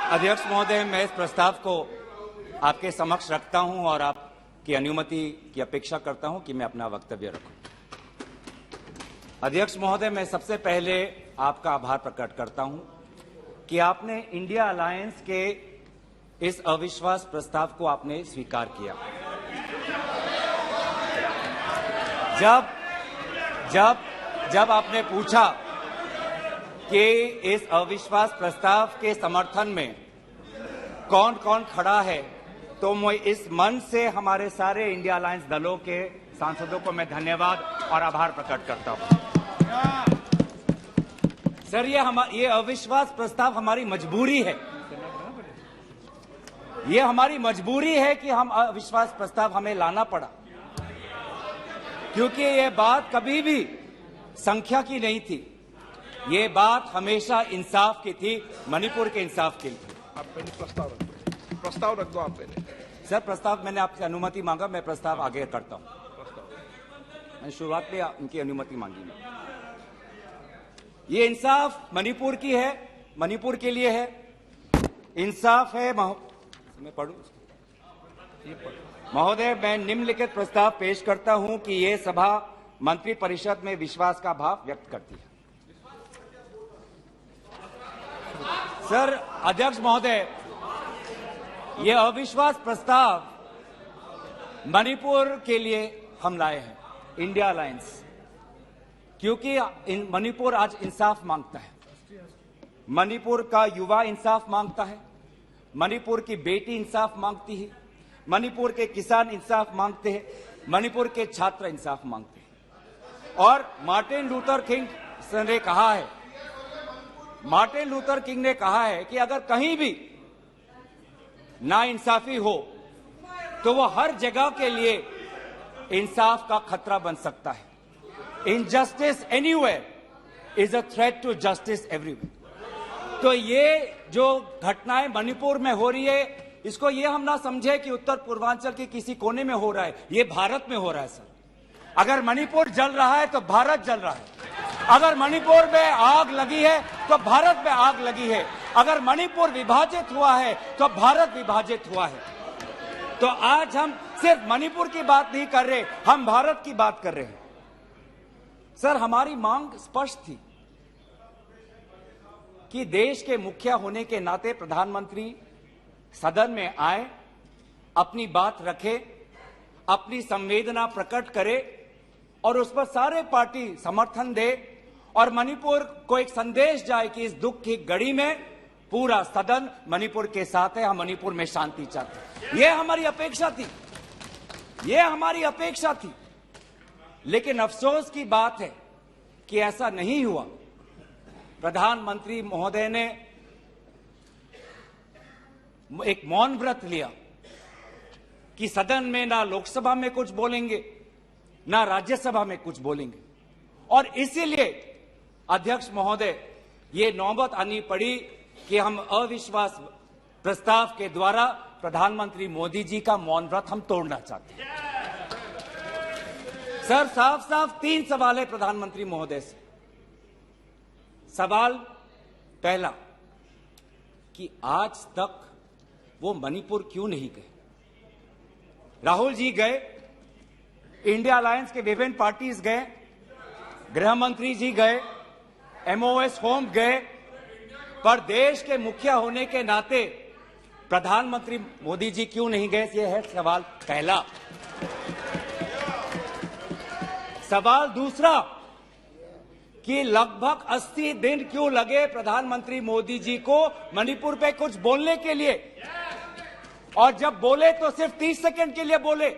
अध्यक्ष महोदय, मैं इस प्रस्ताव को आपके समक्ष रखता हूं और आपकी अनुमति की अपेक्षा करता हूं कि मैं अपना वक्तव्य रखूं। अध्यक्ष महोदय, मैं सबसे पहले आपका आभार प्रकट करता हूं कि आपने इंडिया अलायंस के इस अविश्वास प्रस्ताव को आपने स्वीकार किया। जब आपने पूछा कि इस अविश्वास प्रस्ताव के समर्थन में कौन कौन खड़ा है, तो मैं इस मंच से हमारे सारे इंडिया अलायंस दलों के सांसदों को मैं धन्यवाद और आभार प्रकट करता हूं। सर, ये अविश्वास प्रस्ताव हमारी मजबूरी है। ये हमारी मजबूरी है कि हम अविश्वास प्रस्ताव हमें लाना पड़ा, क्योंकि ये बात कभी भी संख्या की नहीं थी। ये बात हमेशा इंसाफ की थी, मणिपुर के इंसाफ की थी। आप पहले प्रस्ताव रख दो। आप पहले सर, प्रस्ताव मैंने आपसे अनुमति मांगा, मैं प्रस्ताव आगे करता हूं। मैंने शुरुआत में उनकी अनुमति मांगी। ये इंसाफ मणिपुर की है, मणिपुर के लिए है। इंसाफ है। मैं पढ़ूं महोदय, मैं निम्नलिखित प्रस्ताव पेश करता हूं कि ये सभा मंत्री परिषद में विश्वास का भाव व्यक्त करती है। सर, अध्यक्ष महोदय, ये अविश्वास प्रस्ताव मणिपुर के लिए हम लाए हैं, इंडिया अलायंस, क्योंकि मणिपुर आज इंसाफ मांगता है। मणिपुर का युवा इंसाफ मांगता है, मणिपुर की बेटी इंसाफ मांगती है, मणिपुर के किसान इंसाफ मांगते हैं, मणिपुर के छात्र इंसाफ मांगते हैं। और मार्टिन लूथर किंग ने कहा है, मार्टिन लूथर किंग ने कहा है कि अगर कहीं भी नाइंसाफी हो तो वो हर जगह के लिए इंसाफ का खतरा बन सकता है। Injustice anywhere is a threat to justice everywhere. तो ये जो घटनाएं मणिपुर में हो रही है, इसको ये हम ना समझे कि उत्तर पूर्वांचल के किसी कोने में हो रहा है, ये भारत में हो रहा है। सर, अगर मणिपुर जल रहा है तो भारत जल रहा है। अगर मणिपुर में आग लगी है तो भारत में आग लगी है। अगर मणिपुर विभाजित हुआ है तो भारत विभाजित हुआ है। तो आज हम सिर्फ मणिपुर की बात नहीं कर रहे, हम भारत की बात कर रहे हैं। सर, हमारी मांग स्पष्ट थी कि देश के मुखिया होने के नाते प्रधानमंत्री सदन में आए, अपनी बात रखे, अपनी संवेदना प्रकट करे और उस पर सारे पार्टी समर्थन दे और मणिपुर को एक संदेश जाए कि इस दुख की घड़ी में पूरा सदन मणिपुर के साथ है, हम मणिपुर में शांति चाहते हैं। यह हमारी अपेक्षा थी, यह हमारी अपेक्षा थी। लेकिन अफसोस की बात है कि ऐसा नहीं हुआ। प्रधानमंत्री महोदय ने एक मौन व्रत लिया कि सदन में ना लोकसभा में कुछ बोलेंगे, ना राज्यसभा में कुछ बोलेंगे। और इसीलिए अध्यक्ष महोदय, ये नौबत आनी पड़ी कि हम अविश्वास प्रस्ताव के द्वारा प्रधानमंत्री मोदी जी का मौन व्रत हम तोड़ना चाहते हैं। सर, साफ साफ 3 सवाल है प्रधानमंत्री महोदय से। सवाल पहला कि आज तक वो मणिपुर क्यों नहीं गए? राहुल जी गए, इंडिया अलायंस के विभिन्न पार्टीज गए, गृह मंत्री जी गए, एमओएस होम गए, पर देश के मुखिया होने के नाते प्रधानमंत्री मोदी जी क्यों नहीं गए? ये है सवाल पहला। सवाल दूसरा कि लगभग 80 दिन क्यों लगे प्रधानमंत्री मोदी जी को मणिपुर पे कुछ बोलने के लिए, और जब बोले तो सिर्फ 30 सेकंड के लिए बोले,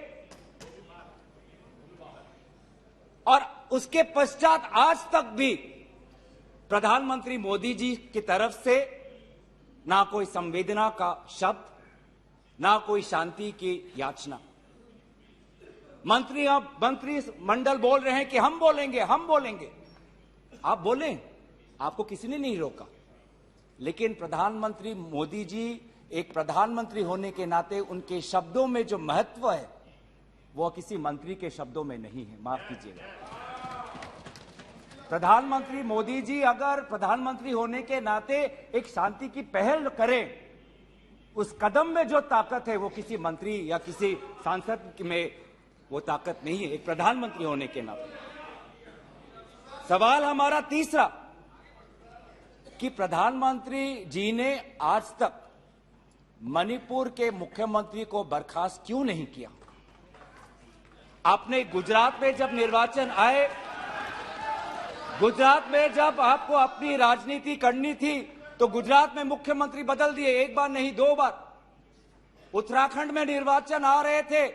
और उसके पश्चात आज तक भी प्रधानमंत्री मोदी जी की तरफ से ना कोई संवेदना का शब्द, ना कोई शांति की याचना। मंत्री मंडल बोल रहे हैं कि हम बोलेंगे, हम बोलेंगे। आप बोले, आपको किसी ने नहीं रोका। लेकिन प्रधानमंत्री मोदी जी एक प्रधानमंत्री होने के नाते उनके शब्दों में जो महत्व है वो किसी मंत्री के शब्दों में नहीं है। माफ कीजिएगा। प्रधानमंत्री मोदी जी अगर प्रधानमंत्री होने के नाते एक शांति की पहल करें उस कदम में जो ताकत है वो किसी मंत्री या किसी सांसद में वो ताकत नहीं है, एक प्रधानमंत्री होने के नाते। सवाल हमारा तीसरा कि प्रधानमंत्री जी ने आज तक मणिपुर के मुख्यमंत्री को बर्खास्त क्यों नहीं किया? आपने गुजरात में जब निर्वाचन आए, गुजरात में जब आपको अपनी राजनीति करनी थी तो गुजरात में मुख्यमंत्री बदल दिए, एक बार नहीं 2 बार। उत्तराखंड में निर्वाचन आ रहे थे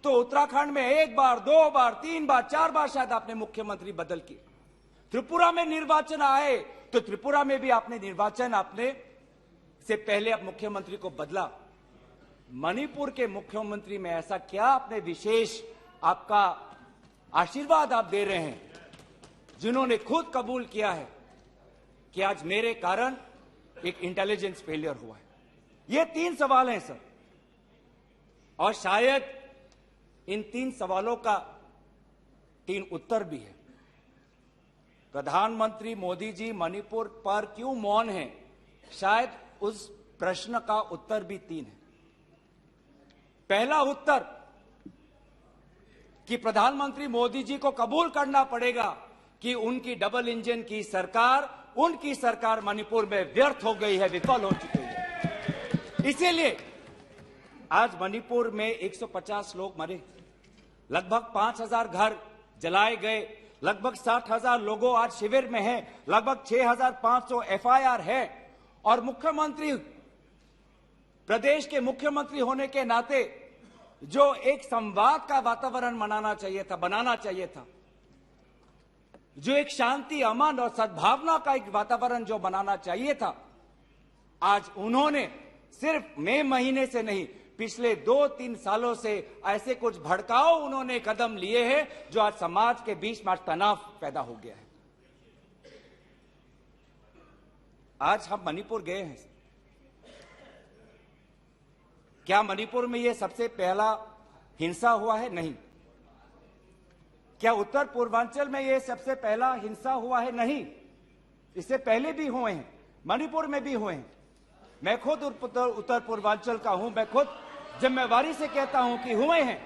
तो उत्तराखंड में 1 बार 2 बार 3 बार 4 बार शायद आपने मुख्यमंत्री बदल किए। त्रिपुरा में निर्वाचन आए तो त्रिपुरा में भी आपने निर्वाचन आपने से पहले आप मुख्यमंत्री को बदला। मणिपुर के मुख्यमंत्री में ऐसा क्या आपने विशेष आपका आशीर्वाद आप दे रहे हैं जिन्होंने खुद कबूल किया है कि आज मेरे कारण एक इंटेलिजेंस फेलियर हुआ है? ये 3 सवाल हैं सर, और शायद इन 3 सवालों का 3 उत्तर भी है। प्रधानमंत्री मोदी जी मणिपुर पर क्यों मौन हैं? शायद उस प्रश्न का उत्तर भी 3 है। पहला उत्तर कि प्रधानमंत्री मोदी जी को कबूल करना पड़ेगा कि उनकी डबल इंजन की सरकार, उनकी सरकार मणिपुर में व्यर्थ हो गई है, विफल हो चुकी है। इसीलिए आज मणिपुर में 150 लोग मरे, लगभग 5000 घर जलाए गए, लगभग 60,000 लोगों आज शिविर में हैं, लगभग 6500 एफआईआर है। और मुख्यमंत्री, प्रदेश के मुख्यमंत्री होने के नाते जो एक संवाद का वातावरण बनाना चाहिए था, जो एक शांति, अमन और सद्भावना का एक वातावरण जो बनाना चाहिए था, आज उन्होंने सिर्फ मई महीने से नहीं, पिछले 2-3 सालों से ऐसे कुछ भड़काऊ उन्होंने कदम लिए हैं जो आज समाज के बीच में तनाव पैदा हो गया है। आज हम मणिपुर गए हैं, क्या मणिपुर में यह सबसे पहला हिंसा हुआ है? नहीं। क्या उत्तर पूर्वांचल में यह सबसे पहला हिंसा हुआ है? नहीं। इससे पहले भी हुए हैं, मणिपुर में भी हुए हैं। मैं खुद उत्तर पूर्वांचल का हूं, मैं खुद जिम्मेवारी से कहता हूं कि हुए हैं,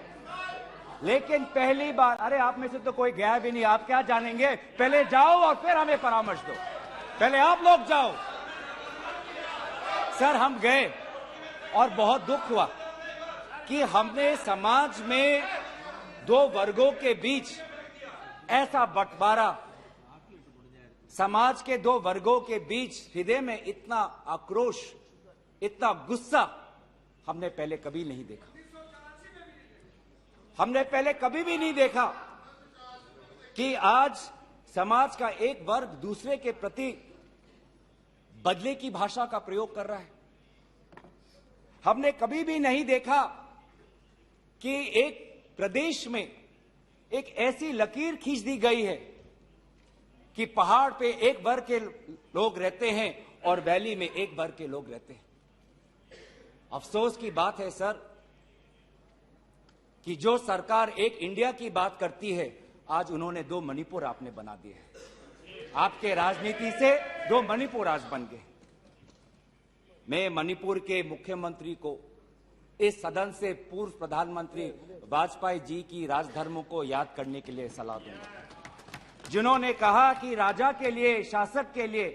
लेकिन पहली बार, अरे आप में से तो कोई गया भी नहीं, आप क्या जानेंगे? पहले जाओ और फिर हमें परामर्श दो, पहले आप लोग जाओ। सर हम गए और बहुत दुख हुआ कि हमने समाज में 2 वर्गों के बीच ऐसा बंटवारा, समाज के 2 वर्गों के बीच हृदय में इतना आक्रोश, इतना गुस्सा हमने पहले कभी नहीं देखा। हमने पहले कभी भी नहीं देखा कि आज समाज का एक वर्ग दूसरे के प्रति बदले की भाषा का प्रयोग कर रहा है। हमने कभी भी नहीं देखा कि एक प्रदेश में एक ऐसी लकीर खींच दी गई है कि पहाड़ पे एक वर्ग के लोग रहते हैं और वैली में एक वर्ग के लोग रहते हैं। अफसोस की बात है सर कि जो सरकार एक इंडिया की बात करती है, आज उन्होंने 2 मणिपुर आपने बना दिए हैं। आपके राजनीति से 2 मणिपुर आज बन गए। मैं मणिपुर के मुख्यमंत्री को, इस सदन से पूर्व प्रधानमंत्री वाजपेयी जी की राजधर्मों को याद करने के लिए सलाह दूंगा, जिन्होंने कहा कि राजा के लिए, शासक के लिए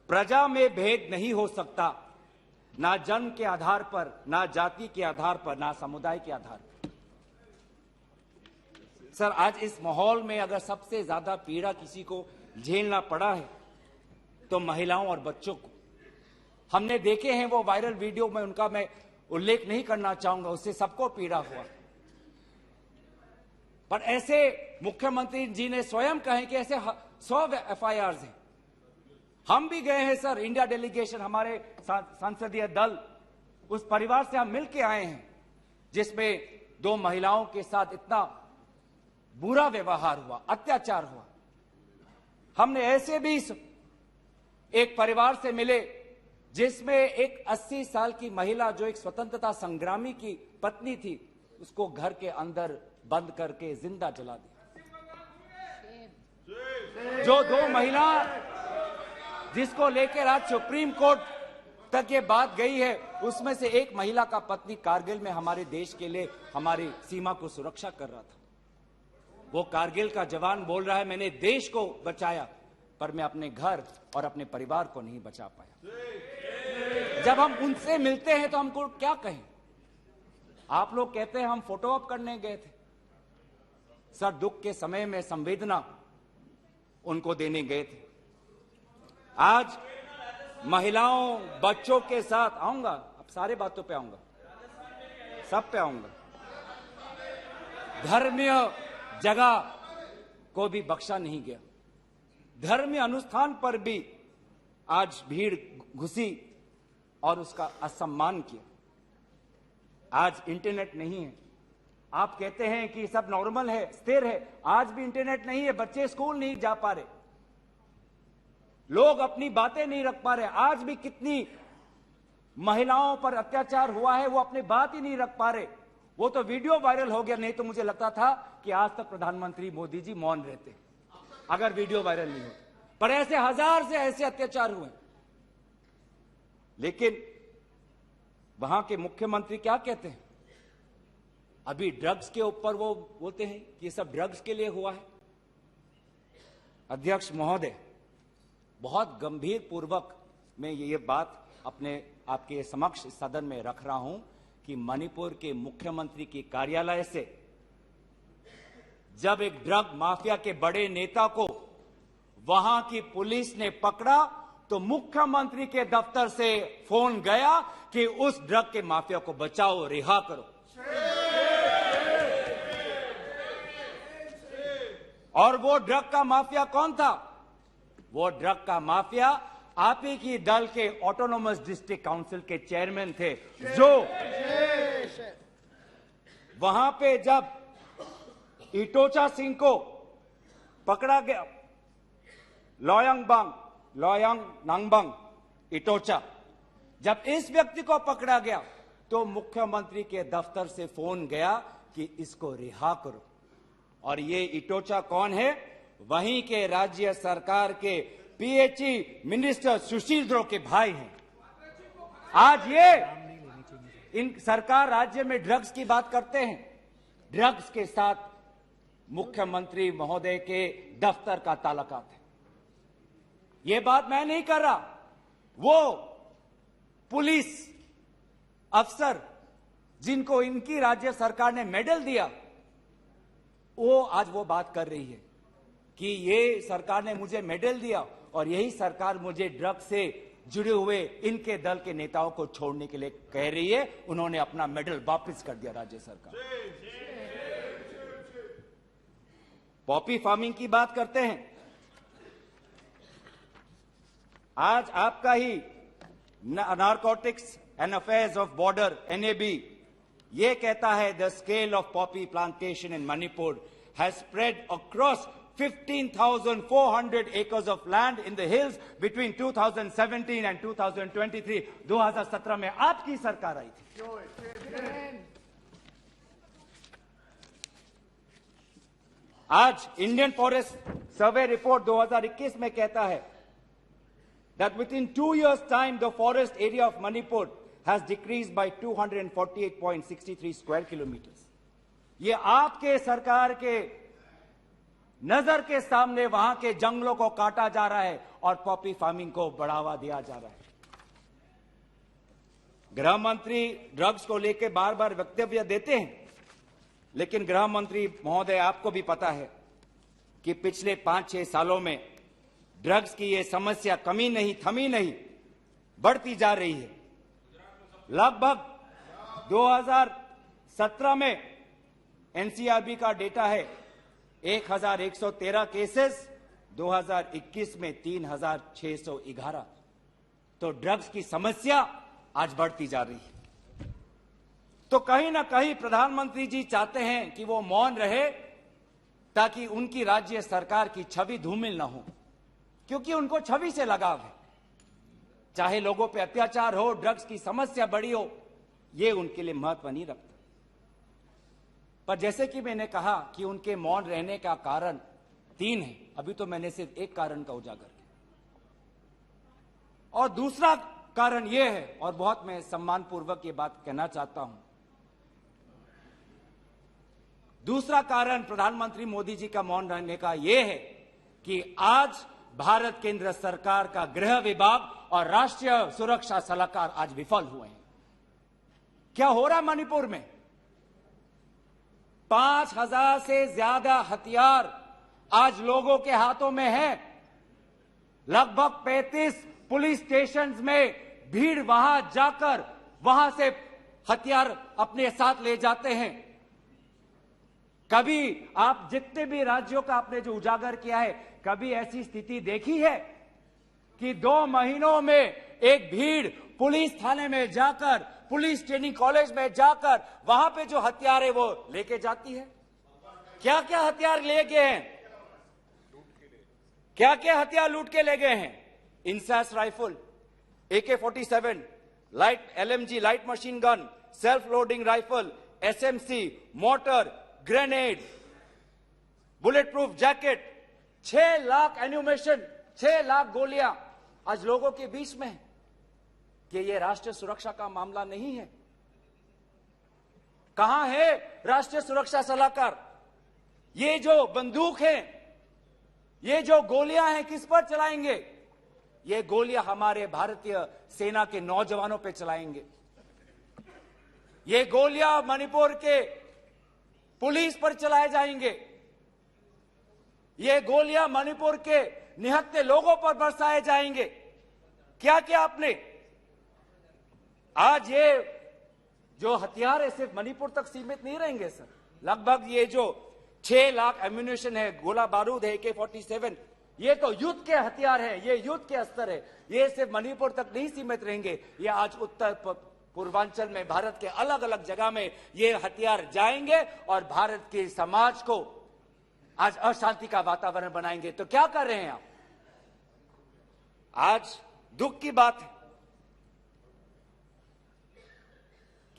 प्रजा में भेद नहीं हो सकता, ना जन्म के आधार पर, ना जाति के आधार पर, ना समुदाय के आधार पर। सर आज इस माहौल में अगर सबसे ज्यादा पीड़ा किसी को झेलना पड़ा है तो महिलाओं और बच्चों को। हमने देखे हैं वो वायरल वीडियो में, उनका मैं उल्लेख नहीं करना चाहूंगा, उससे सबको पीड़ा हुआ। पर ऐसे मुख्यमंत्री जी ने स्वयं कहे कि ऐसे 100 एफआईआर हैं। हम भी गए हैं सर, इंडिया डेलीगेशन, हमारे संसदीय दल, उस परिवार से हम मिलके आए हैं जिसमें 2 महिलाओं के साथ इतना बुरा व्यवहार हुआ, अत्याचार हुआ। हमने ऐसे भी एक परिवार से मिले जिसमें एक 80 साल की महिला, जो एक स्वतंत्रता संग्रामी की पत्नी थी, उसको घर के अंदर बंद करके जिंदा जला दिया। जो 2 महिला जिसको लेकर आज सुप्रीम कोर्ट तक ये बात गई है, उसमें से एक महिला का पत्नी कारगिल में हमारे देश के लिए हमारी सीमा को सुरक्षा कर रहा था। वो कारगिल का जवान बोल रहा है, मैंने देश को बचाया, पर मैं अपने घर और अपने परिवार को नहीं बचा पाया। जब हम उनसे मिलते हैं तो हमको क्या कहें? आप लोग कहते हैं हम फोटो ऑप करने गए थे। सर, दुख के समय में संवेदना उनको देने गए थे। आज महिलाओं, बच्चों के साथ आऊंगा, अब सारे बातों पे आऊंगा, सब पे आऊंगा। धर्मीय जगह को भी बख्शा नहीं गया। धर्मीय अनुष्ठान पर भी आज भीड़ घुसी और उसका असम्मान किया। आज इंटरनेट नहीं है। आप कहते हैं कि सब नॉर्मल है, स्थिर है। आज भी इंटरनेट नहीं है, बच्चे स्कूल नहीं जा पा रहे, लोग अपनी बातें नहीं रख पा रहे। आज भी कितनी महिलाओं पर अत्याचार हुआ है, वो अपनी बात ही नहीं रख पा रहे। वो तो वीडियो वायरल हो गया, नहीं तो मुझे लगता था कि आज तक प्रधानमंत्री मोदी जी मौन रहते अगर वीडियो वायरल नहीं होता। पर ऐसे हजार से ऐसे अत्याचार हुए। लेकिन वहां के मुख्यमंत्री क्या कहते हैं? अभी ड्रग्स के ऊपर वो बोलते हैं कि ये सब ड्रग्स के लिए हुआ है। अध्यक्ष महोदय, बहुत गंभीर पूर्वक मैं ये बात अपने आपके समक्ष सदन में रख रहा हूं कि मणिपुर के मुख्यमंत्री के कार्यालय से जब एक ड्रग माफिया के बड़े नेता को वहां की पुलिस ने पकड़ा तो मुख्यमंत्री के दफ्तर से फोन गया कि उस ड्रग के माफिया को बचाओ, रिहा करो। और वो ड्रग का माफिया कौन था? वो ड्रग का माफिया आप ही की दल के ऑटोनोमस डिस्ट्रिक्ट काउंसिल के चेयरमैन थे, जो वहां पे जब इटोचा सिंह को पकड़ा गया, लोयांग नांगबंग इटोचा, जब इस व्यक्ति को पकड़ा गया तो मुख्यमंत्री के दफ्तर से फोन गया कि इसको रिहा करो। और ये इटोचा कौन है? वहीं के राज्य सरकार के पीएचई मिनिस्टर सुशील द्रो के भाई हैं। आज ये इन सरकार राज्य में ड्रग्स की बात करते हैं, ड्रग्स के साथ मुख्यमंत्री महोदय के दफ्तर का ताल्लुकात है। ये बात मैं नहीं कर रहा, वो पुलिस अफसर जिनको इनकी राज्य सरकार ने मेडल दिया, वो आज वो बात कर रही है कि ये सरकार ने मुझे मेडल दिया और यही सरकार मुझे ड्रग से जुड़े हुए इनके दल के नेताओं को छोड़ने के लिए कह रही है। उन्होंने अपना मेडल वापस कर दिया राज्य सरकार। पॉपी फार्मिंग की बात करते हैं। आज आपका ही narcotics and affairs of border NAB ये कहता है the scale of poppy plantation in Manipur has spread across 15,400 acres of land in the hills between 2017 and 2023. 2017 में आपकी सरकार आई थी। आज इंडियन फॉरेस्ट सर्वे रिपोर्ट 2021 में कहता है that within 2 years time the forest area of Manipur has decreased by 248.63 square kilometers. ये आपके सरकार के नजर के सामने वहां के जंगलों को काटा जा रहा है और पॉपी फार्मिंग को बढ़ावा दिया जा रहा है। गृह मंत्री ड्रग्स को लेकर बार बार वक्तव्य देते हैं, लेकिन गृह मंत्री महोदय आपको भी पता है कि पिछले 5-6 सालों में ड्रग्स की ये समस्या कमी नहीं, थमी नहीं, बढ़ती जा रही है। लगभग 2017 में NCRB का डेटा है 1113 केसेस, 2021 में 3611। तो ड्रग्स की समस्या आज बढ़ती जा रही है। तो कहीं ना कहीं प्रधानमंत्री जी चाहते हैं कि वो मौन रहे ताकि उनकी राज्य सरकार की छवि धूमिल ना हो, क्योंकि उनको छवि से लगाव है। चाहे लोगों पे अत्याचार हो, ड्रग्स की समस्या बड़ी हो, ये उनके लिए महत्व नहीं रखता। पर जैसे कि मैंने कहा कि उनके मौन रहने का कारण 3 है, अभी तो मैंने सिर्फ एक कारण का उजागर किया। और दूसरा कारण यह है, और बहुत मैं सम्मानपूर्वक ये बात कहना चाहता हूं, दूसरा कारण प्रधानमंत्री मोदी जी का मौन रहने का यह है कि आज भारत केंद्र सरकार का गृह विभाग और राष्ट्रीय सुरक्षा सलाहकार आज विफल हुए हैं। क्या हो रहा है मणिपुर में? 5,000 से ज्यादा हथियार आज लोगों के हाथों में है। लगभग 35 पुलिस स्टेशंस में भीड़ वहां जाकर वहां से हथियार अपने साथ ले जाते हैं। कभी आप जितने भी राज्यों का आपने जो उजागर किया है, कभी ऐसी स्थिति देखी है कि 2 महीनों में एक भीड़ पुलिस थाने में जाकर, पुलिस ट्रेनिंग कॉलेज में जाकर वहां पे जो हथियार है वो लेके जाती है? क्या क्या हथियार ले गए हैं? क्या क्या हथियार लूट के ले गए हैं? INSAS rifle, AK-47, light LMG light machine gun, self loading rifle, SMC, mortar, grenade, bullet proof jacket, 6 lakh ammunition, 6 lakh गोलियां आज लोगों के बीच में है। कि ये राष्ट्रीय सुरक्षा का मामला नहीं है? कहां है राष्ट्रीय सुरक्षा सलाहकार? ये जो बंदूक है, ये जो गोलियां हैं, किस पर चलाएंगे? ये गोलियां हमारे भारतीय सेना के नौजवानों पे चलाएंगे। ये गोलियां मणिपुर के पुलिस पर चलाए जाएंगे। ये गोलियां मणिपुर के निहत्थे लोगों पर बरसाए जाएंगे। क्या क्या आपने आज ये जो हथियार है सिर्फ मणिपुर तक सीमित नहीं रहेंगे सर। लगभग ये जो 6 लाख एम्यूनेशन है, गोला बारूद है, AK-47, ये तो युद्ध के हथियार हैं, ये युद्ध के अस्त्र है। ये सिर्फ मणिपुर तक नहीं सीमित रहेंगे, ये आज उत्तर पूर्वांचल में भारत के अलग अलग जगह में ये हथियार जाएंगे और भारत के समाज को आज अशांति का वातावरण बनाएंगे। तो क्या कर रहे हैं आप? आज दुख की बात है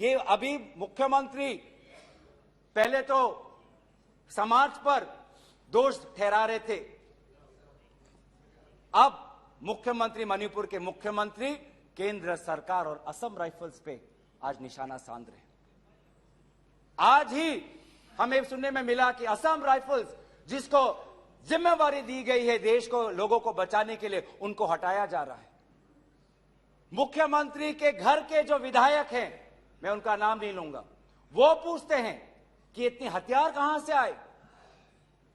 कि अभी मुख्यमंत्री पहले तो समाज पर दोष ठहरा रहे थे, अब मुख्यमंत्री, मणिपुर के मुख्यमंत्री केंद्र सरकार और असम राइफल्स पे आज निशाना साध रहे हैं। आज ही हमें सुनने में मिला कि असम राइफल्स, जिसको जिम्मेवारी दी गई है देश को, लोगों को बचाने के लिए, उनको हटाया जा रहा है। मुख्यमंत्री के घर के जो विधायक हैं, मैं उनका नाम नहीं लूंगा, वो पूछते हैं कि इतने हथियार कहां से आए?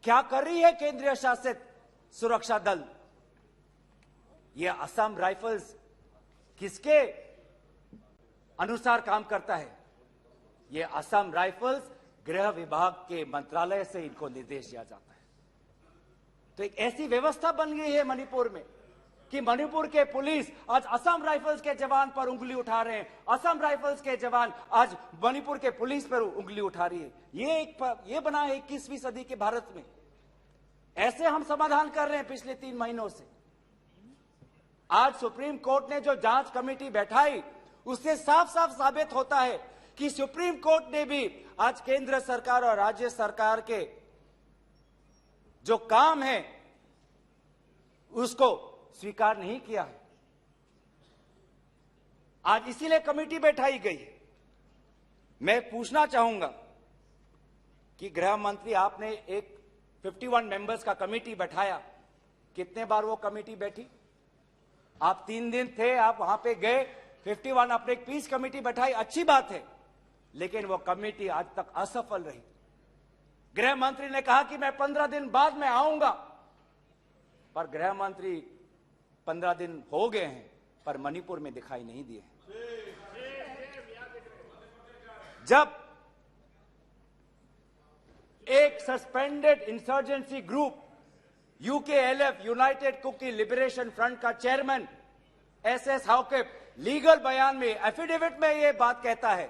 क्या कर रही है केंद्रीय शासित सुरक्षा दल? ये असम राइफल्स किसके अनुसार काम करता है? ये असम राइफल्स गृह विभाग के मंत्रालय से इनको निर्देश दिया जाता है। तो एक ऐसी व्यवस्था बन गई है मणिपुर में कि मणिपुर के पुलिस आज असम राइफल्स के जवान पर उंगली उठा रहे हैं, असम राइफल्स के जवान आज मणिपुर के पुलिस पर उंगली उठा रही है। ये बना है 21वीं सदी के भारत में। ऐसे हम समाधान कर रहे हैं पिछले 3 महीनों से। आज सुप्रीम कोर्ट ने जो जांच कमेटी बैठाई, उससे साफ साफ साबित होता है कि सुप्रीम कोर्ट ने भी आज केंद्र सरकार और राज्य सरकार के जो काम है उसको स्वीकार नहीं किया है। आज इसीलिए कमेटी बैठाई गई है। मैं पूछना चाहूंगा कि गृह मंत्री, आपने एक 51 मेंबर्स का कमेटी बैठाया, कितने बार वो कमेटी बैठी? आप 3 दिन थे, आप वहां पे गए, 51 आपने एक पीस कमेटी बैठाई, अच्छी बात है, लेकिन वो कमेटी आज तक असफल रही। गृह मंत्री ने कहा कि मैं 15 दिन बाद में आऊंगा, पर गृह मंत्री 15 दिन हो गए हैं पर मणिपुर में दिखाई नहीं दिए। जब एक suspended insurgency group UKLF, United Kuki Liberation Front का चेयरमैन SS हाउकिप लीगल बयान में, एफिडेविट में यह बात कहता है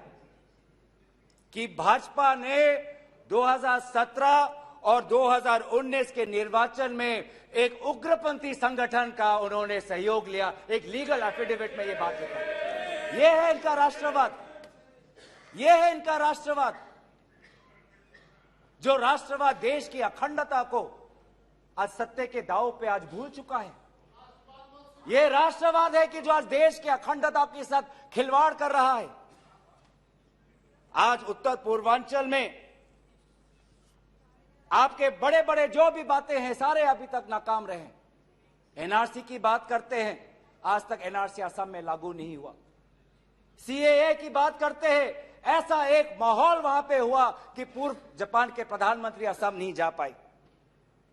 कि भाजपा ने 2017 और 2019 के निर्वाचन में एक उग्रपंथी संगठन का उन्होंने सहयोग लिया। एक लीगल एफिडेविट में यह बात लिखा है। यह है इनका राष्ट्रवाद, यह है इनका राष्ट्रवाद, जो राष्ट्रवाद देश की अखंडता को आज सत्य के दांव पे आज भूल चुका है। ये राष्ट्रवाद है कि जो आज देश की अखंडता के साथ खिलवाड़ कर रहा है। आज उत्तर पूर्वांचल में आपके बड़े बड़े जो भी बातें हैं सारे अभी तक नाकाम रहे। एनआरसी की बात करते हैं, आज तक एनआरसी असम में लागू नहीं हुआ। सीएए की बात करते हैं, ऐसा एक माहौल वहां पे हुआ कि पूर्व जापान के प्रधानमंत्री असम नहीं जा पाए।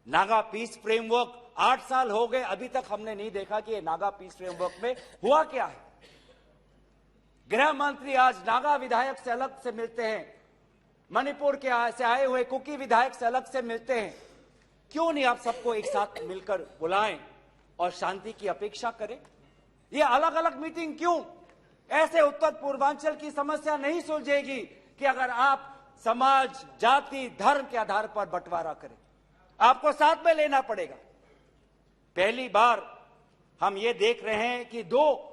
नागा पीस फ्रेमवर्क 8 साल हो गए, अभी तक हमने नहीं देखा कि ये नागा पीस फ्रेमवर्क में हुआ क्या है। गृह मंत्री आज नागा विधायक से अलग से मिलते हैं, मणिपुर के से आए हुए कुकी विधायक से अलग से मिलते हैं। क्यों नहीं आप सबको एक साथ मिलकर बुलाएं और शांति की अपेक्षा करें? ये अलग अलग मीटिंग क्यों? ऐसे उत्तर पूर्वांचल की समस्या नहीं सुलझेगी कि अगर आप समाज, जाति, धर्म के आधार पर बंटवारा करें। आपको साथ में लेना पड़ेगा। पहली बार हम ये देख रहे हैं कि 2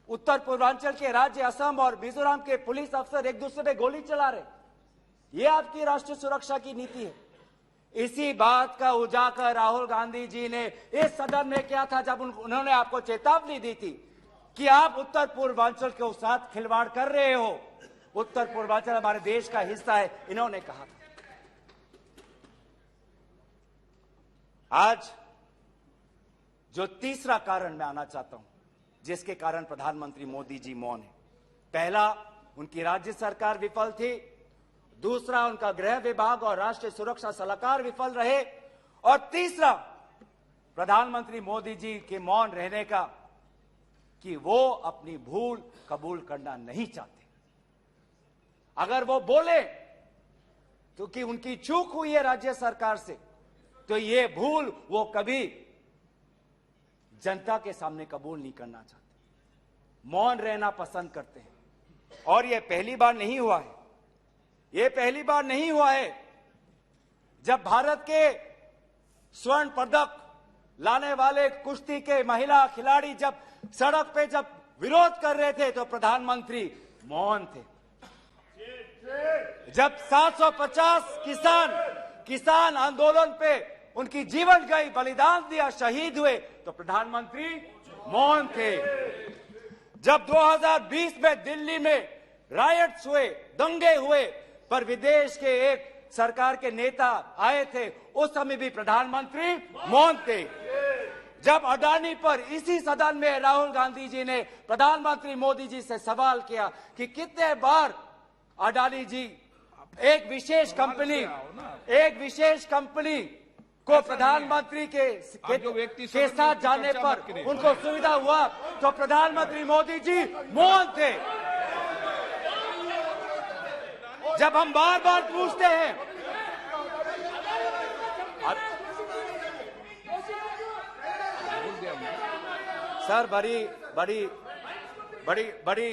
उत्तर पूर्वांचल के राज्य असम और मिजोरम के पुलिस अफसर एक दूसरे पे गोली चला रहे। ये आपकी राष्ट्रीय सुरक्षा की नीति है। इसी बात का उजागर राहुल गांधी जी ने इस सदन में किया था जब उन्होंने आपको चेतावनी दी थी कि आप उत्तर पूर्वांचल के साथ खिलवाड़ कर रहे हो। उत्तर पूर्वांचल हमारे देश का हिस्सा है, इन्होंने कहा था। आज जो तीसरा कारण मैं आना चाहता हूं जिसके कारण प्रधानमंत्री मोदी जी मौन है। पहला, उनकी राज्य सरकार विफल थी। दूसरा, उनका गृह विभाग और राष्ट्रीय सुरक्षा सलाहकार विफल रहे। और तीसरा, प्रधानमंत्री मोदी जी के मौन रहने का कि वो अपनी भूल कबूल करना नहीं चाहते। अगर वो बोले तो कि उनकी चूक हुई है राज्य सरकार से, तो ये भूल वो कभी जनता के सामने कबूल नहीं करना चाहते, मौन रहना पसंद करते हैं। और ये पहली बार नहीं हुआ है। ये पहली बार नहीं हुआ है जब भारत के स्वर्ण पदक लाने वाले कुश्ती के महिला खिलाड़ी जब सड़क पे जब विरोध कर रहे थे तो प्रधानमंत्री मौन थे। जब 750 किसान आंदोलन पे उनकी जीवन गई, बलिदान दिया, शहीद हुए तो प्रधानमंत्री मौन थे। जब 2020 में दिल्ली में रायट्स हुए, दंगे हुए, पर विदेश के एक सरकार के नेता आए थे, उस समय भी प्रधानमंत्री मौन थे। जब अडानी पर इसी सदन में राहुल गांधी जी ने प्रधानमंत्री मोदी जी से सवाल किया कि कितने बार अडानी जी एक विशेष कंपनी को प्रधानमंत्री के साथ जाने पर उनको सुविधा हुआ, तो प्रधानमंत्री मोदी जी मौन थे। जब हम बार बार पूछते हैं, सर बड़ी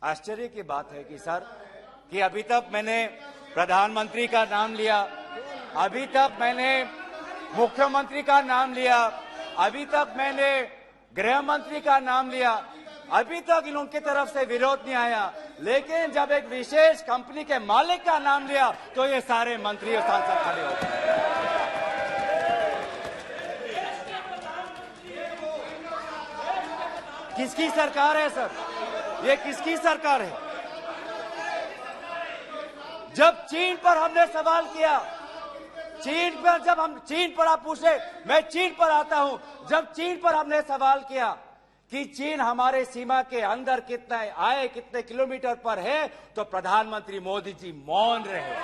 आश्चर्य की बात है कि सर कि अभी तक मैंने प्रधानमंत्री का नाम लिया, अभी तक मैंने मुख्यमंत्री का नाम लिया, अभी तक मैंने गृह मंत्री का नाम लिया, अभी तक इनकी तरफ से विरोध नहीं आया, लेकिन जब एक विशेष कंपनी के मालिक का नाम लिया तो ये सारे मंत्री और सांसद खड़े हो गए। किसकी सरकार है सर? ये किसकी सरकार है? जब चीन पर हमने सवाल किया, चीन पर आप पूछे, मैं चीन पर आता हूं। जब चीन पर हमने सवाल किया कि चीन हमारे सीमा के अंदर कितने किलोमीटर पर है, तो प्रधानमंत्री मोदी जी मौन रहे।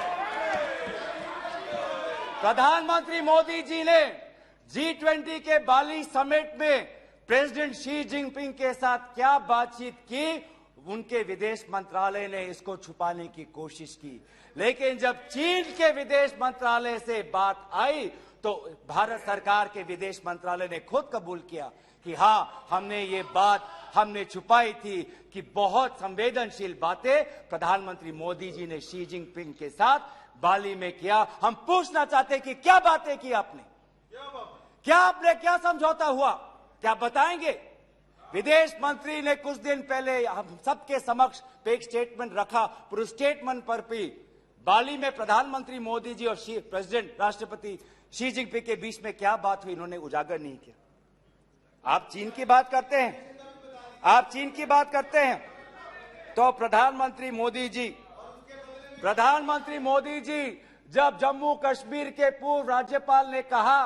प्रधानमंत्री मोदी जी ने G20 के बाली समिट में प्रेसिडेंट शी जिनपिंग के साथ क्या बातचीत की, उनके विदेश मंत्रालय ने इसको छुपाने की कोशिश की। लेकिन जब चीन के विदेश मंत्रालय से बात आई तो भारत सरकार के विदेश मंत्रालय ने खुद कबूल किया कि हाँ, हमने छुपाई थी कि बहुत संवेदनशील बातें प्रधानमंत्री मोदी जी ने शी जिनपिंग के साथ बाली में किया। हम पूछना चाहते हैं कि क्या बातें की आपने, क्या समझौता हुआ, क्या बताएंगे? विदेश मंत्री ने कुछ दिन पहले हम सबके समक्ष एक स्टेटमेंट रखा, पर उस स्टेटमेंट पर भी बाली में प्रधानमंत्री मोदी जी और प्रेसिडेंट राष्ट्रपति शी जिनपिंग के बीच में क्या बात हुई, इन्होंने उजागर नहीं किया। आप चीन की बात करते हैं, आप चीन की बात करते हैं, तो प्रधानमंत्री मोदी जी जब जम्मू कश्मीर के पूर्व राज्यपाल ने कहा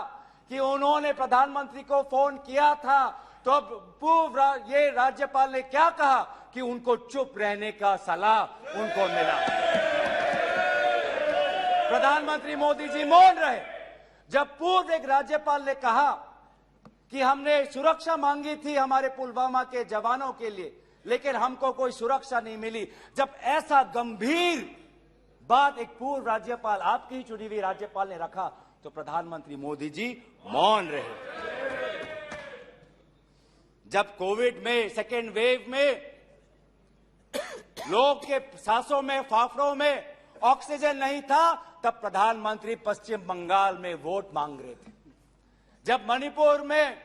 कि उन्होंने प्रधानमंत्री को फोन किया था, तो पूर्व ये राज्यपाल ने क्या कहा कि उनको चुप रहने का सलाह उनको मिला। प्रधानमंत्री मोदी जी मौन रहे। जब पूर्व एक राज्यपाल ने कहा कि हमने सुरक्षा मांगी थी हमारे पुलवामा के जवानों के लिए, लेकिन हमको कोई सुरक्षा नहीं मिली, जब ऐसा गंभीर बात एक पूर्व राज्यपाल, आपकी ही चुनी हुई राज्यपाल ने रखा, तो प्रधानमंत्री मोदी जी मौन रहे। जब कोविड में सेकेंड वेव में लोग के सांसों में, फाफड़ों में ऑक्सीजन नहीं था, तब प्रधानमंत्री पश्चिम बंगाल में वोट मांग रहे थे। जब मणिपुर में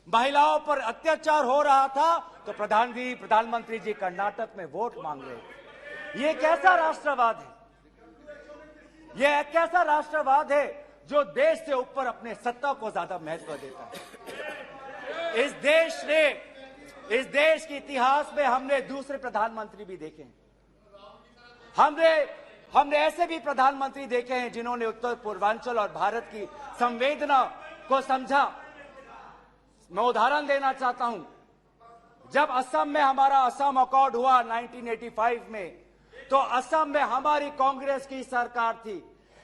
महिलाओं पर अत्याचार हो रहा था, तो प्रधानमंत्री जी कर्नाटक में वोट मांग रहे थे। ये कैसा राष्ट्रवाद है? यह कैसा राष्ट्रवाद है जो देश से ऊपर अपने सत्ता को ज्यादा महत्व देता है? इस देश के इतिहास में हमने दूसरे प्रधानमंत्री भी देखे हैं। हमने ऐसे भी प्रधानमंत्री देखे हैं जिन्होंने उत्तर पूर्वांचल और भारत की संवेदना को समझा। मैं उदाहरण देना चाहता हूं। जब असम में हमारा असम अकॉर्ड हुआ 1985 में, तो असम में हमारी कांग्रेस की सरकार थी,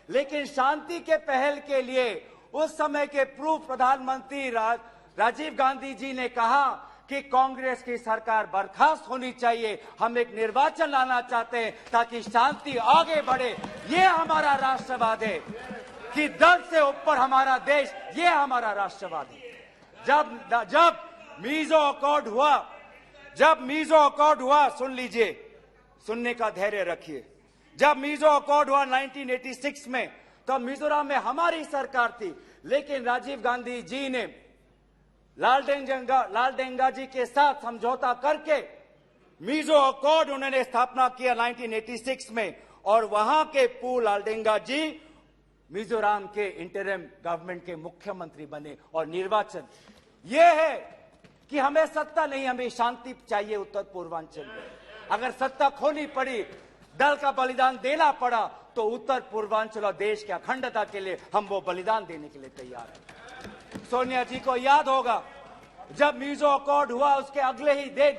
लेकिन शांति के पहल के लिए उस समय के पूर्व प्रधानमंत्री राजीव गांधी जी ने कहा कि कांग्रेस की सरकार बर्खास्त होनी चाहिए, हम एक निर्वाचन लाना चाहते हैं ताकि शांति आगे बढ़े। ये हमारा राष्ट्रवाद है कि दल से ऊपर हमारा देश, ये हमारा राष्ट्रवाद है। जब मीजो अकॉर्ड हुआ, सुन लीजिए, सुनने का धैर्य रखिए। जब मीजो अकॉर्ड हुआ 1986 में, तो मिजोरम में हमारी सरकार थी, लेकिन राजीव गांधी जी ने लालडेंगा जी के साथ समझौता करके मीजो अकॉर्ड उन्होंने स्थापना किया 1986 में, और वहां के पूर्व लालडेंगा जी मिजोरम के इंटरिम गवर्नमेंट के मुख्यमंत्री बने। और निर्वाचन यह है कि हमें सत्ता नहीं, हमें शांति चाहिए उत्तर पूर्वांचल में। अगर सत्ता खोनी पड़ी, दल का बलिदान देना पड़ा, तो उत्तर पूर्वांचल और देश की अखंडता के लिए हम वो बलिदान देने के लिए तैयार हैं। सोनिया जी को याद होगा, जब मीजो अकॉर्ड हुआ उसके अगले ही दिन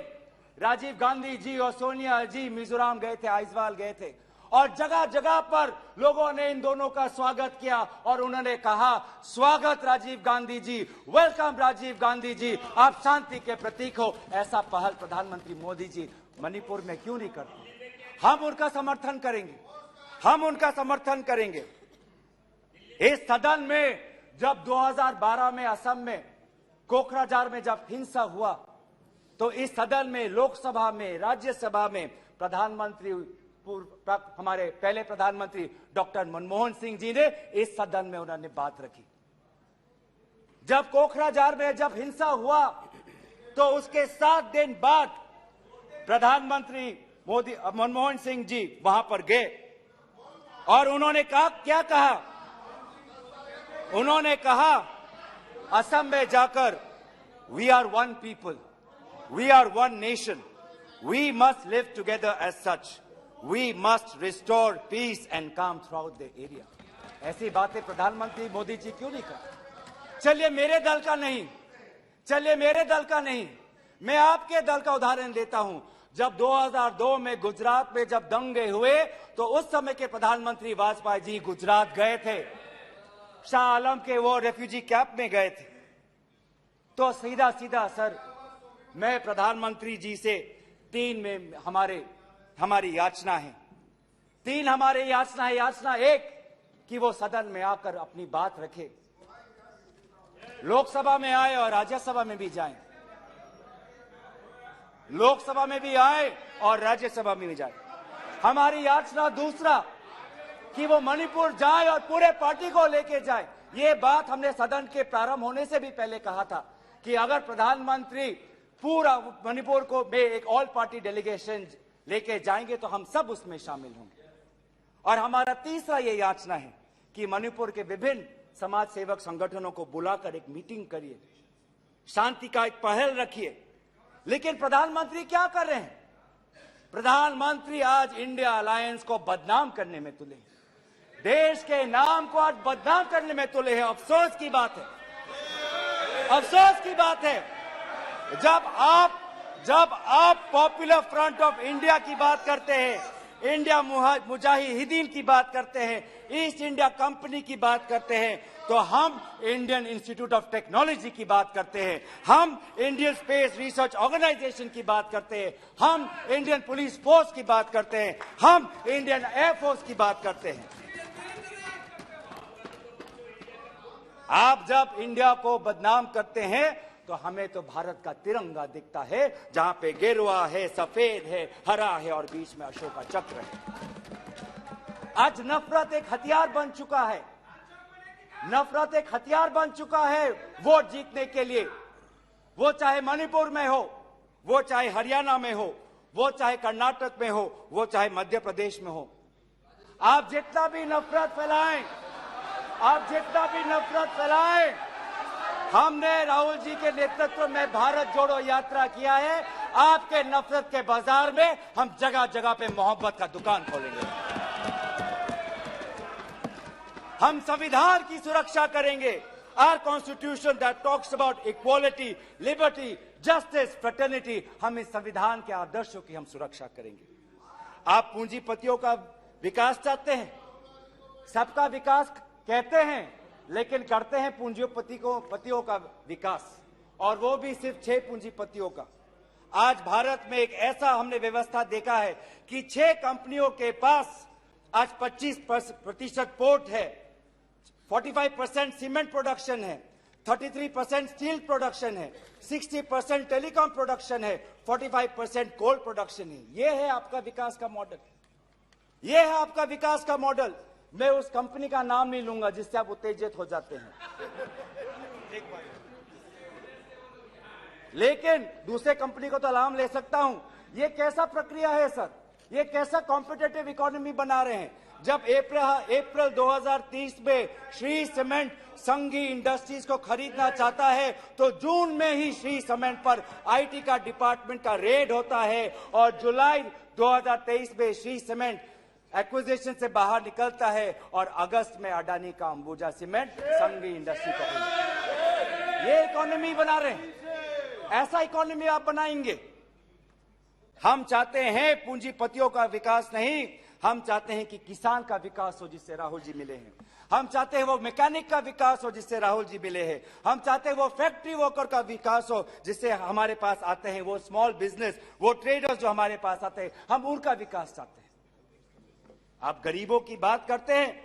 राजीव गांधी जी और सोनिया जी मिजोरम गए थे, आइजवाल गए थे, और जगह जगह पर लोगों ने इन दोनों का स्वागत किया और उन्होंने कहा, स्वागत राजीव गांधी जी, वेलकम राजीव गांधी जी, आप शांति के प्रतीक हो। ऐसा पहल प्रधानमंत्री मोदी जी मणिपुर में क्यों नहीं करते? हम उनका समर्थन करेंगे, हम उनका समर्थन करेंगे। इस सदन में जब 2012 में असम में कोकराझार में जब हिंसा हुआ, तो इस सदन में, लोकसभा में, राज्यसभा में हमारे पहले प्रधानमंत्री डॉक्टर मनमोहन सिंह जी ने इस सदन में उन्होंने बात रखी। जब कोकराझार में जब हिंसा हुआ, तो उसके 7 दिन बाद प्रधानमंत्री मनमोहन सिंह जी वहां पर गए और उन्होंने कहा, क्या कहा? उन्होंने कहा असम में जाकर, we are one people, we are one nation, we must live together as such, we must restore peace and calm throughout the area. ऐसी बातें प्रधानमंत्री मोदी जी क्यों नहीं करते? चलिए मेरे दल का नहीं, मैं आपके दल का उदाहरण देता हूं। जब 2002 में गुजरात में जब दंगे हुए, तो उस समय के प्रधानमंत्री वाजपेयी जी गुजरात गए थे, शाह आलम के वो रेफ्यूजी कैंप में गए थे। तो सीधा सर, मैं प्रधानमंत्री जी से 3 में हमारी याचना है। 3 हमारे याचना है। याचना 1 कि वो सदन में आकर अपनी बात रखे, लोकसभा में आए और राज्यसभा में भी जाएं, लोकसभा में भी आए और राज्यसभा में भी जाए। हमारी याचना दूसरा कि वो मणिपुर जाए और पूरे पार्टी को लेके जाए। ये बात हमने सदन के प्रारंभ होने से भी पहले कहा था कि अगर प्रधानमंत्री पूरा मणिपुर को में एक ऑल पार्टी डेलीगेशन लेके जाएंगे तो हम सब उसमें शामिल होंगे। और हमारा तीसरा ये याचना है कि मणिपुर के विभिन्न समाज सेवक संगठनों को बुलाकर एक मीटिंग करिए, शांति का एक पहल रखिए। लेकिन प्रधानमंत्री क्या कर रहे हैं? प्रधानमंत्री आज इंडिया अलायंस को बदनाम करने में तुले हैं, देश के नाम को आज बदनाम करने में तुले हैं। अफसोस की बात है, अफसोस की बात है, जब आप पॉपुलर फ्रंट ऑफ इंडिया की बात करते हैं, इंडिया मुजाहिदीन की बात करते हैं, ईस्ट इंडिया कंपनी की बात करते हैं, तो हम इंडियन इंस्टीट्यूट ऑफ टेक्नोलॉजी की बात करते हैं, हम इंडियन स्पेस रिसर्च ऑर्गेनाइजेशन की बात करते हैं, हम इंडियन पुलिस फोर्स की बात करते हैं, हम इंडियन एयरफोर्स की बात करते हैं। आप जब इंडिया को बदनाम करते हैं तो हमें तो भारत का तिरंगा दिखता है, जहां पे गेरुआ है, सफेद है, हरा है और बीच में अशोक का चक्र है। आज नफरत एक हथियार बन चुका है, नफरत एक हथियार बन चुका है वोट जीतने के लिए। वो चाहे मणिपुर में हो, वो चाहे हरियाणा में हो, वो चाहे कर्नाटक में हो, वो चाहे मध्य प्रदेश में हो। आप जितना भी नफरत फैलाएं, आप जितना भी नफरत फैलाएं, हमने राहुल जी के नेतृत्व में भारत जोड़ो यात्रा किया है। आपके नफरत के बाजार में हम जगह जगह पे मोहब्बत का दुकान खोलेंगे। हम संविधान की सुरक्षा करेंगे। Our constitution that talks about equality, liberty, justice, fraternity, हम इस संविधान के आदर्शों की हम सुरक्षा करेंगे। आप पूंजीपतियों का विकास चाहते हैं, सबका विकास कहते हैं, लेकिन करते हैं पूंजीपतियों का विकास, और वो भी सिर्फ 6 पूंजीपतियों का। आज भारत में एक ऐसा हमने व्यवस्था देखा है कि 6 कंपनियों के पास आज 25% पोर्ट है, 45% सीमेंट प्रोडक्शन है, 33% स्टील प्रोडक्शन है, 60% टेलीकॉम प्रोडक्शन है, 45% कोल प्रोडक्शन है। ये है आपका विकास का मॉडल, ये है आपका विकास का मॉडल। मैं उस कंपनी का नाम नहीं लूंगा जिससे आप उत्तेजित हो जाते हैं, लेकिन दूसरे कंपनी को तो नाम ले सकता हूं। ये कैसा प्रक्रिया है सर? ये कैसा कॉम्पिटेटिव इकोनॉमी बना रहे हैं? जब अप्रैल 2030 में श्री सीमेंट संघी इंडस्ट्रीज को खरीदना चाहता है, तो जून में ही श्री सीमेंट पर आईटी का डिपार्टमेंट का रेड होता है, और जुलाई 2023 में श्री सीमेंट एक्विजिशन से बाहर निकलता है, और अगस्त में अडानी का अंबुजा सीमेंट संघी इंडस्ट्री को खरीदता है। ये इकोनॉमी बना रहे हैं, ऐसा इकोनॉमी आप बनाएंगे? हम चाहते हैं पूंजीपतियों का विकास नहीं, हम चाहते हैं कि किसान का विकास हो जिससे राहुल जी मिले हैं। हम चाहते हैं वो मैकेनिक का विकास हो जिससे राहुल जी मिले हैं। हम चाहते हैं वो फैक्ट्री वर्कर का विकास हो जिससे हमारे पास आते हैं वो स्मॉल बिजनेस, वो ट्रेडर्स जो हमारे पास आते हैं, हम उनका विकास चाहते हैं। आप गरीबों की बात करते हैं,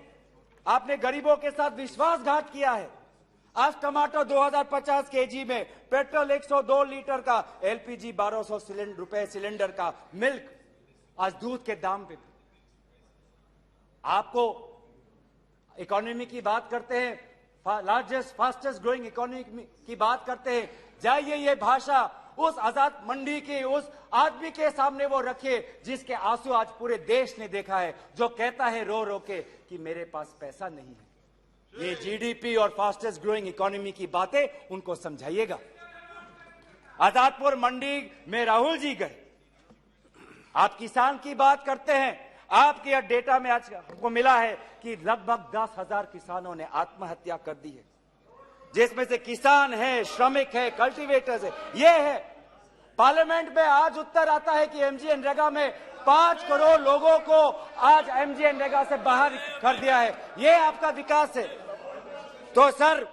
आपने गरीबों के साथ विश्वासघात किया है। आज टमाटर 2050 केजी में, पेट्रोल 102 लीटर का, एलपीजी 1200 रुपए सिलेंडर का, मिल्क आज दूध के दाम पे। आपको इकोनॉमी की बात करते हैं, लार्जेस्ट फास्टेस्ट ग्रोइंग इकोनॉमी की बात करते हैं, जाइए ये भाषा उस आजाद मंडी के उस आदमी के सामने वो रखिए जिसके आंसू आज पूरे देश ने देखा है, जो कहता है रो रो के कि मेरे पास पैसा नहीं है। ये जीडीपी और फास्टेस्ट ग्रोइंग इकोनॉमी की बातें उनको समझाइएगा। आजादपुर मंडी में राहुल जी गए, आप किसान की बात करते हैं, आपके यह डेटा में आज हमको मिला है कि लगभग 10,000 किसानों ने आत्महत्या कर दी है, जिसमें से किसान है, श्रमिक है, कल्टीवेटर्स है। ये है पार्लियामेंट में आज उत्तर आता है कि एमजीएनरेगा में 5 करोड़ लोगों को आज एमजीएनरेगा से बाहर कर दिया है। ये आपका विकास है? तो सर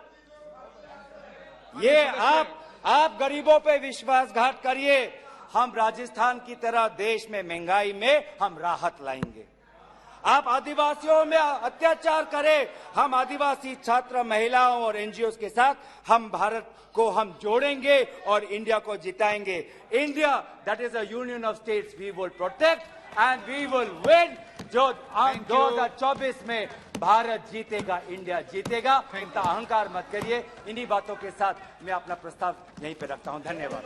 ये आप गरीबों पे विश्वासघात करिए, हम राजस्थान की तरह देश में महंगाई में हम राहत लाएंगे। आप आदिवासियों में अत्याचार करें, हम आदिवासी छात्र, महिलाओं और एनजीओ के साथ हम भारत को हम जोड़ेंगे और इंडिया को जिताएंगे। India that is a union of states we will protect and we will win. जो 2024 में भारत जीतेगा, इंडिया जीतेगा। इतना अहंकार मत करिए। इन्हीं बातों के साथ मैं अपना प्रस्ताव यहीं पे रखता हूं। धन्यवाद।